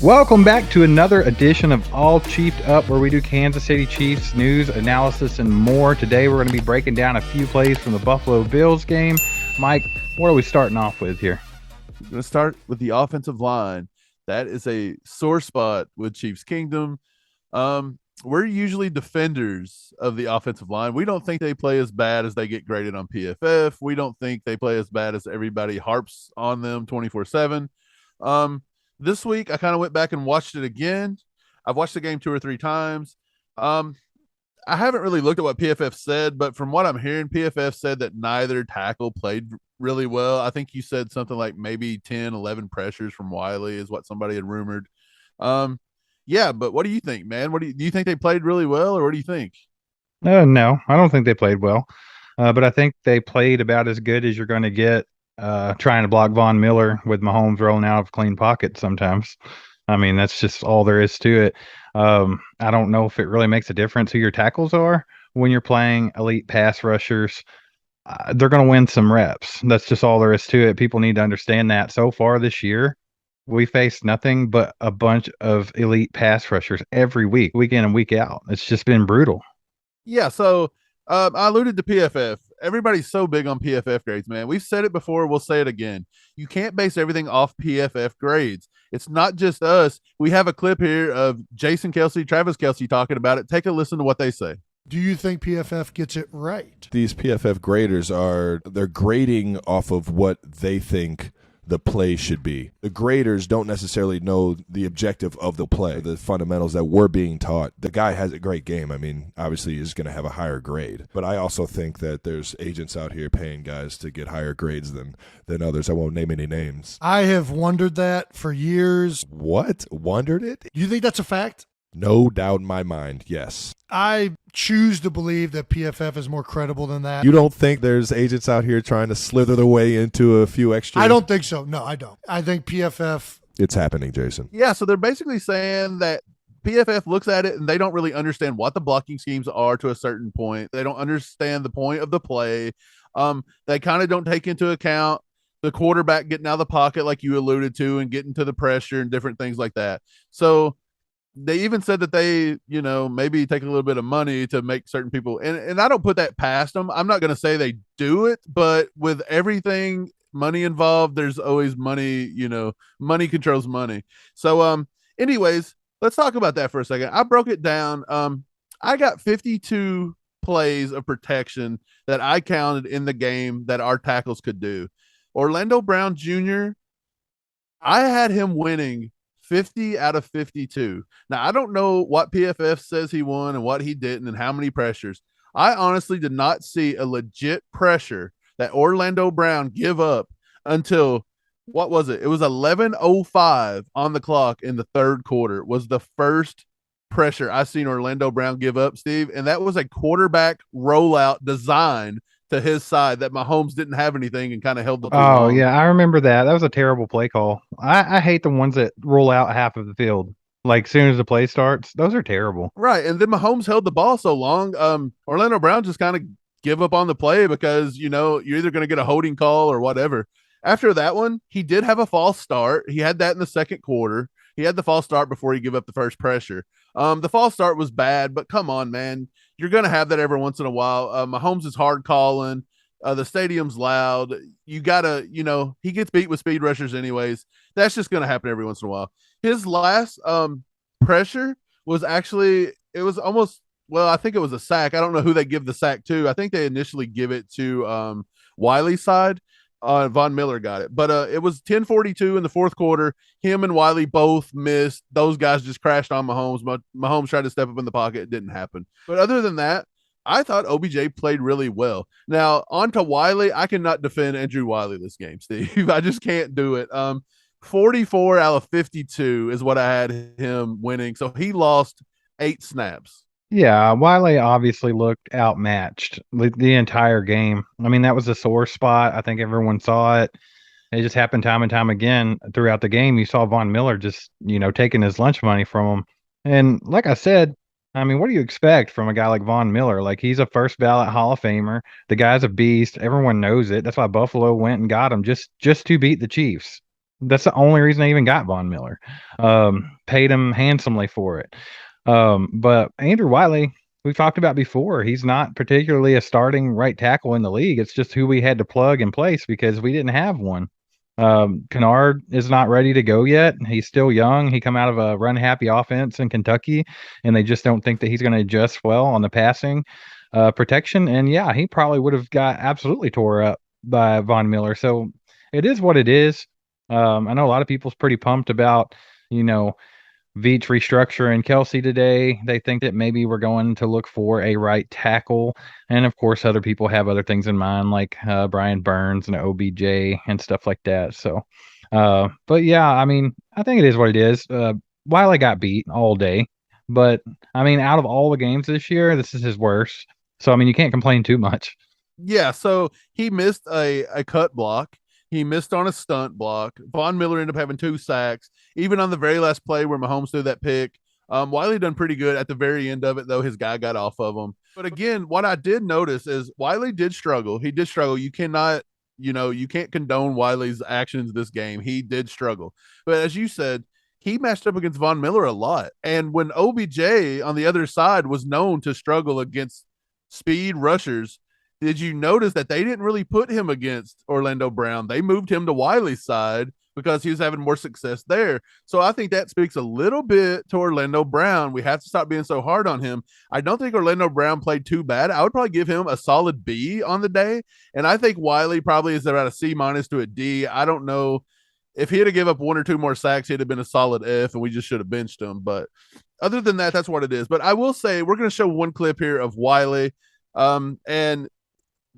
Welcome back to another edition of All Chiefed Up, where we do Kansas City Chiefs news, analysis, and more. Today we're going to be breaking down a few plays from the Buffalo Bills game. Mike, what are we starting off with here? We're going to start with the offensive line. That is a sore spot with Chiefs Kingdom. We're usually defenders of the offensive line. We don't think they play as bad as they get graded on PFF. We don't think they play as bad as everybody harps on them 24/7. This week, I kind of went back and watched it again. I've watched the game 2 or 3 times. I haven't really looked at what PFF said, but from what I'm hearing, PFF said that neither tackle played really well. I think you said something like maybe 10, 11 pressures from Wylie is what somebody had rumored. Yeah, but what do you think, man? Do you think they played really well, or what do you think? No, I don't think they played well, but I think they played about as good as you're going to get trying to block Von Miller with Mahomes rolling out of clean pockets sometimes. I mean, that's just all there is to it. I don't know if it really makes a difference who your tackles are when you're playing elite pass rushers. They're going to win some reps. That's just all there is to it. People need to understand that. So far this year, we faced nothing but a bunch of elite pass rushers every week in and week out. It's just been brutal. Yeah, so I alluded to PFF. Everybody's so big on PFF grades, man. We've said it before. We'll say it again. You can't base everything off PFF grades. It's not just us. We have a clip here of Jason Kelce, Travis Kelce talking about it. Take a listen to what they say. Do you think PFF gets it right? These PFF graders they're grading off of what they think the play should be. The graders don't necessarily know the objective of the play, the fundamentals that we're being taught. The guy has a great game. I mean, obviously he's going to have a higher grade. But I also think that there's agents out here paying guys to get higher grades than others. I won't name any names. I have wondered that for years. What? Wondered it? Do you think that's a fact? No doubt in my mind, yes. I choose to believe that PFF is more credible than that. You don't think there's agents out here trying to slither their way into a few extra? I don't think so. No, I don't. I think PFF... It's happening, Jason. Yeah, so they're basically saying that PFF looks at it and they don't really understand what the blocking schemes are to a certain point. They don't understand the point of the play. They kind of don't take into account the quarterback getting out of the pocket like you alluded to and getting to the pressure and different things like that. So they even said that they, maybe take a little bit of money to make certain people, and I don't put that past them. I'm not going to say they do it, but with everything money involved, there's always money, money controls money. So, anyways, let's talk about that for a second. I broke it down. I got 52 plays of protection that I counted in the game that our tackles could do. Orlando Brown Jr., I had him winning 50 out of 52. Now, I don't know what PFF says he won and what he didn't and how many pressures. I honestly did not see a legit pressure that Orlando Brown give up until, what was it? It was 11:05 on the clock in the third quarter was the first pressure I seen Orlando Brown give up, Steve, and that was a quarterback rollout design to his side that Mahomes didn't have anything and kind of held the ball. Oh, yeah, I remember that. That was a terrible play call. I hate the ones that roll out half of the field. Like, as soon as the play starts, those are terrible. Right, and then Mahomes held the ball so long. Orlando Brown just kind of give up on the play because, you're either going to get a holding call or whatever. After that one, he did have a false start. He had that in the second quarter. He had the false start before he gave up the first pressure. The false start was bad, but come on, man. You're going to have that every once in a while. Mahomes is hard calling. The stadium's loud. You got to, he gets beat with speed rushers anyways. That's just going to happen every once in a while. His last pressure was actually, it was almost, I think it was a sack. I don't know who they give the sack to. I think they initially give it to Wiley's side. Von Miller got it, but it was 10:42 in the fourth quarter. Him and Wylie both missed. Those guys just crashed on Mahomes. Mahomes tried to step up in the pocket. It didn't happen. But other than that, I thought OBJ played really well. Now, on to Wylie. I cannot defend Andrew Wylie this game, Steve. I just can't do it. 44 out of 52 is what I had him winning. So he lost 8 snaps. Yeah, Wylie obviously looked outmatched the entire game. I mean, that was a sore spot. I think everyone saw it. It just happened time and time again throughout the game. You saw Von Miller just, taking his lunch money from him. And like I said, I mean, what do you expect from a guy like Von Miller? Like, he's a first ballot Hall of Famer. The guy's a beast. Everyone knows it. That's why Buffalo went and got him just to beat the Chiefs. That's the only reason they even got Von Miller. Paid him handsomely for it. But Andrew Wylie, we've talked about before, he's not particularly a starting right tackle in the league. It's just who we had to plug in place because we didn't have one. Kennard is not ready to go yet. He's still young. He come out of a run happy offense in Kentucky, and they just don't think that he's going to adjust well on the passing protection. And yeah, he probably would have got absolutely tore up by Von Miller. So it is what it is. I know a lot of people's pretty pumped about, you know, Veach restructuring Kelce today. They think that maybe we're going to look for a right tackle. And of course, other people have other things in mind, like Brian Burns and OBJ and stuff like that. So, but yeah, I mean, I think it is what it is. Wiley got beat all day. But I mean, out of all the games this year, this is his worst. So, I mean, you can't complain too much. Yeah, so he missed a cut block. He missed on a stunt block. Von Miller ended up having 2 sacks. Even on the very last play where Mahomes threw that pick, Wiley done pretty good at the very end of it, though his guy got off of him. But again, what I did notice is Wiley did struggle. He did struggle. You cannot, you can't condone Wiley's actions this game. He did struggle. But as you said, he matched up against Von Miller a lot. And when OBJ on the other side was known to struggle against speed rushers, did you notice that they didn't really put him against Orlando Brown? They moved him to Wiley's side because he was having more success there. So I think that speaks a little bit to Orlando Brown. We have to stop being so hard on him. I don't think Orlando Brown played too bad. I would probably give him a solid B on the day. And I think Wiley probably is about a C- to a D. I don't know. If he had to give up 1 or 2 more sacks, he'd have been a solid F, and we just should have benched him. But other than that, that's what it is. But I will say we're going to show one clip here of Wiley. And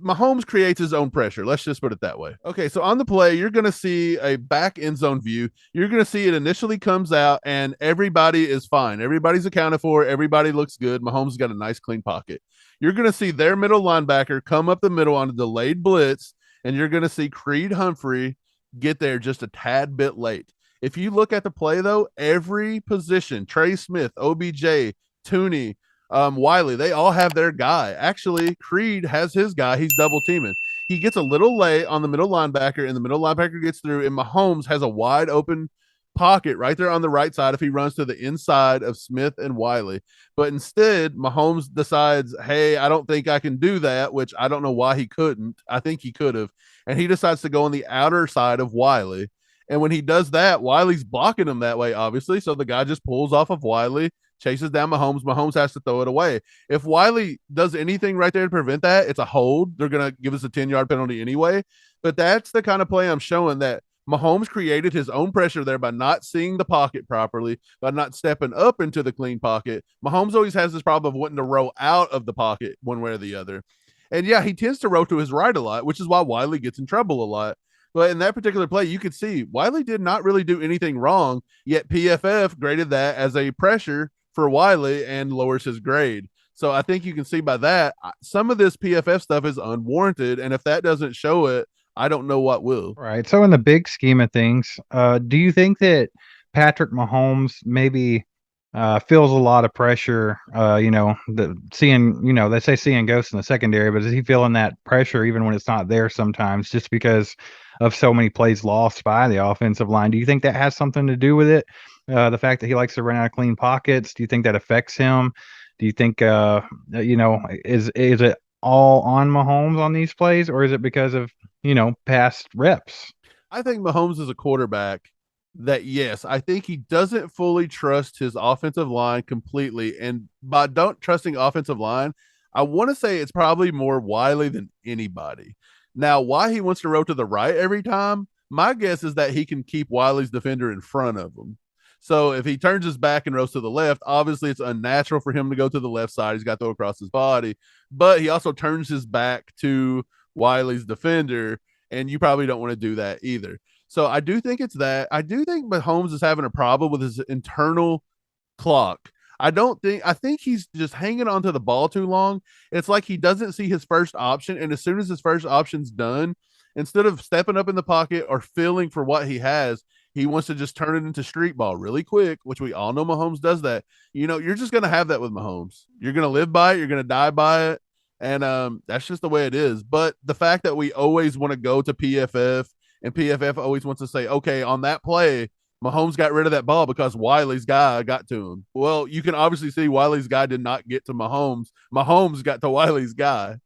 Mahomes creates his own pressure. Let's just put it that way. Okay, so on the play, you're going to see a back end zone view. You're going to see it initially comes out, and everybody is fine. Everybody's accounted for. Everybody looks good. Mahomes has got a nice, clean pocket. You're going to see their middle linebacker come up the middle on a delayed blitz, and you're going to see Creed Humphrey get there just a tad bit late. If you look at the play, though, every position, Trey Smith, OBJ, Tooney, Wylie, they all have their guy. Actually, Creed has his guy. He's double teaming. He gets a little late on the middle linebacker, and the middle linebacker gets through, and Mahomes has a wide open pocket right there on the right side if he runs to the inside of Smith and Wylie. But instead, Mahomes decides, hey, I don't think I can do that, which I don't know why he couldn't. I think he could have. And he decides to go on the outer side of Wylie. And when he does that, Wiley's blocking him that way, obviously. So the guy just pulls off of Wylie, chases down Mahomes. Mahomes has to throw it away. If Wylie does anything right there to prevent that, it's a hold. They're going to give us a 10-yard penalty anyway. But that's the kind of play I'm showing, that Mahomes created his own pressure there by not seeing the pocket properly, by not stepping up into the clean pocket. Mahomes always has this problem of wanting to roll out of the pocket one way or the other. And yeah, he tends to roll to his right a lot, which is why Wylie gets in trouble a lot. But in that particular play, you could see Wylie did not really do anything wrong, yet PFF graded that as a pressure for Wylie and lowers his grade. So I think you can see by that, some of this PFF stuff is unwarranted. And if that doesn't show it, I don't know what will. Right. So in the big scheme of things, do you think that Patrick Mahomes maybe feels a lot of pressure? They say seeing ghosts in the secondary, but is he feeling that pressure even when it's not there sometimes, just because of so many plays lost by the offensive line? Do you think that has something to do with it? The fact that he likes to run out of clean pockets, do you think that affects him? Do you think, is it all on Mahomes on these plays, or is it because of, past reps? I think Mahomes is a quarterback that, yes, I think he doesn't fully trust his offensive line completely. And by don't trusting offensive line, I want to say it's probably more Wiley than anybody. Now, why he wants to roll to the right every time, my guess is that he can keep Wiley's defender in front of him. So if he turns his back and rolls to the left, obviously it's unnatural for him to go to the left side. He's got to throw across his body, but he also turns his back to Wiley's defender, and you probably don't want to do that either. So I do think it's that. I do think Mahomes is having a problem with his internal clock. I think he's just hanging onto the ball too long. It's like he doesn't see his first option, and as soon as his first option's done, instead of stepping up in the pocket or feeling for what he has, he wants to just turn it into street ball really quick, which we all know Mahomes does that. You're just going to have that with Mahomes. You're going to live by it. You're going to die by it. And that's just the way it is. But the fact that we always want to go to PFF and PFF always wants to say, okay, on that play, Mahomes got rid of that ball because Wiley's guy got to him. Well, you can obviously see Wiley's guy did not get to Mahomes. Mahomes got to Wiley's guy.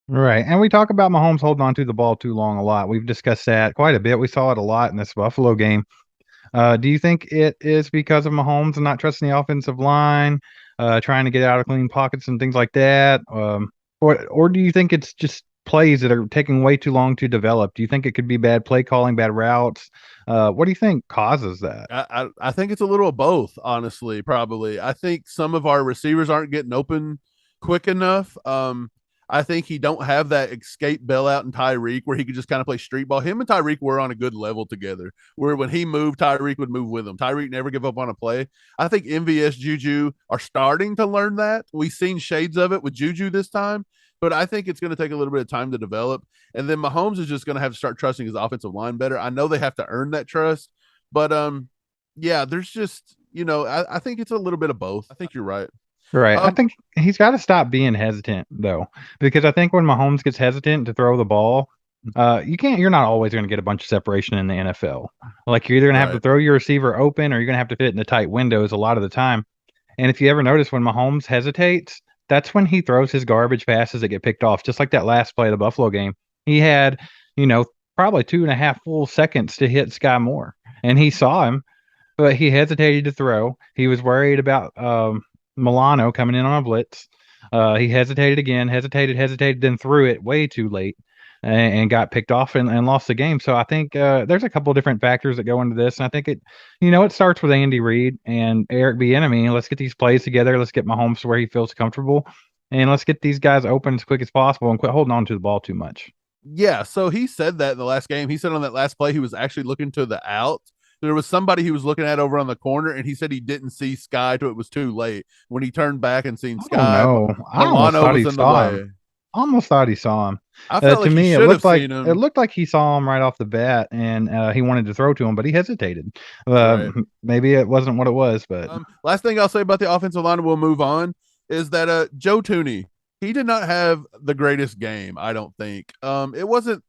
Right. And we talk about Mahomes holding on to the ball too long a lot. We've discussed that quite a bit. We saw it a lot in this Buffalo game. Do you think it is because of Mahomes and not trusting the offensive line, trying to get out of clean pockets and things like that? Or do you think it's just plays that are taking way too long to develop? Do you think it could be bad play calling, bad routes? What do you think causes that? I think it's a little of both, honestly, probably. I think some of our receivers aren't getting open quick enough. I think he don't have that escape bailout in Tyreek where he could just kind of play street ball. Him and Tyreek were on a good level together, where when he moved, Tyreek would move with him. Tyreek never give up on a play. I think MVS, Juju are starting to learn that. We've seen shades of it with Juju this time, but I think it's going to take a little bit of time to develop. And then Mahomes is just going to have to start trusting his offensive line better. I know they have to earn that trust, but yeah, there's just, I think it's a little bit of both. I think you're right. Right. I think he's got to stop being hesitant, though, because I think when Mahomes gets hesitant to throw the ball, you're not always going to get a bunch of separation in the NFL. Like, you're either going to have to throw your receiver open or you're going to have to fit in the tight windows a lot of the time. And if you ever notice when Mahomes hesitates, that's when he throws his garbage passes that get picked off, just like that last play of the Buffalo game. He had, probably 2.5 full seconds to hit Sky Moore, and he saw him, but he hesitated to throw. He was worried about Milano coming in on a blitz. He hesitated again, hesitated, then threw it way too late and got picked off and lost the game. So I think there's a couple of different factors that go into this. And I think it starts with Andy Reid and Eric Bieniemy. Let's get these plays together. Let's get Mahomes to where he feels comfortable. And let's get these guys open as quick as possible and quit holding on to the ball too much. Yeah, so he said that in the last game. He said on that last play he was actually looking to the out. There was somebody he was looking at over on the corner, and he said he didn't see Sky till it was too late. When he turned back and seen Sky, I almost thought he saw him. I felt like to me, he it should have looked like seen him. it looked like he saw him right off the bat, and he wanted to throw to him, but he hesitated. Right. Maybe it wasn't what it was. But last thing I'll say about the offensive line, and we'll move on, is that Joe Thuney, he did not have the greatest game. I don't think it wasn't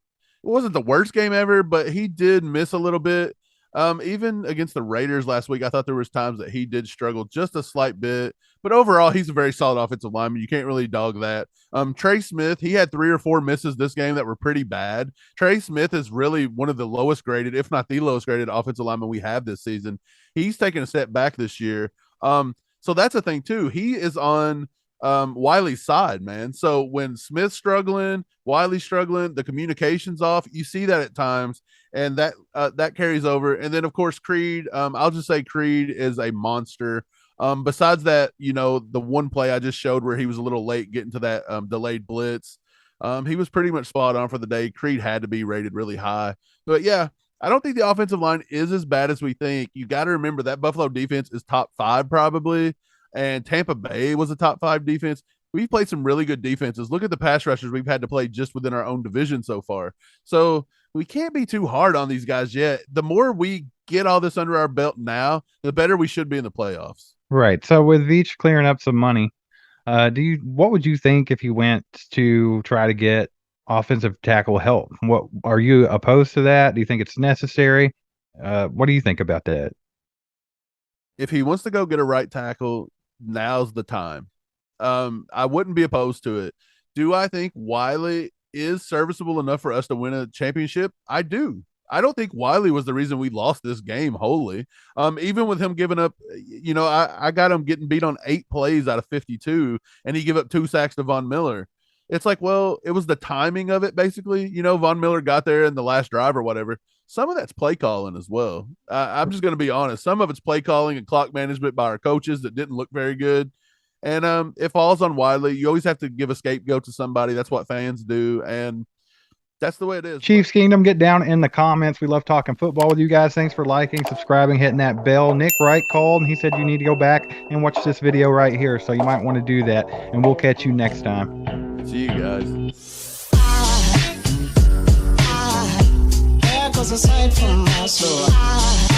the worst game ever, but he did miss a little bit. Even against the Raiders last week, I thought there was times that he did struggle just a slight bit, but overall he's a very solid offensive lineman. You can't really dog that. Trey Smith, he had 3 or 4 misses this game that were pretty bad. Trey Smith is really one of the lowest graded, if not the lowest graded offensive lineman we have this season. He's taken a step back this year. So that's a thing too. He is on Wiley's side, man. So when Smith's struggling, Wiley's struggling, the communication's off. You see that at times, and that carries over. And then of course Creed, I'll just say Creed is a monster. Besides that, the one play I just showed where he was a little late getting to that delayed blitz, he was pretty much spot on for the day. Creed had to be rated really high. But yeah, I don't think the offensive line is as bad as we think. You got to remember that Buffalo defense is top 5 probably, and Tampa Bay was a top 5 defense. We've played some really good defenses. Look at the pass rushers we've had to play just within our own division so far. So we can't be too hard on these guys yet. The more we get all this under our belt now, the better we should be in the playoffs. Right. So with Veach clearing up some money, what would you think if you went to try to get offensive tackle help? What are you opposed to that? Do you think it's necessary? What do you think about that? If he wants to go get a right tackle, now's the time. I wouldn't be opposed to it. Do I think Wiley is serviceable enough for us to win a championship? I do. I don't think Wiley was the reason we lost this game wholly. Even with him giving up, I got him getting beat on 8 plays out of 52, and he gave up 2 sacks to Von Miller. It's like, well, it was the timing of it, basically. Von Miller got there in the last drive or whatever. Some of that's play calling as well. I'm just going to be honest. Some of it's play calling and clock management by our coaches that didn't look very good. And it falls on Wylie. You always have to give a scapegoat to somebody. That's what fans do. And that's the way it is. Chiefs Kingdom, get down in the comments. We love talking football with you guys. Thanks for liking, subscribing, hitting that bell. Nick Wright called, and he said you need to go back and watch this video right here. So you might want to do that. And we'll catch you next time. See you guys. There goes a sight from my soul.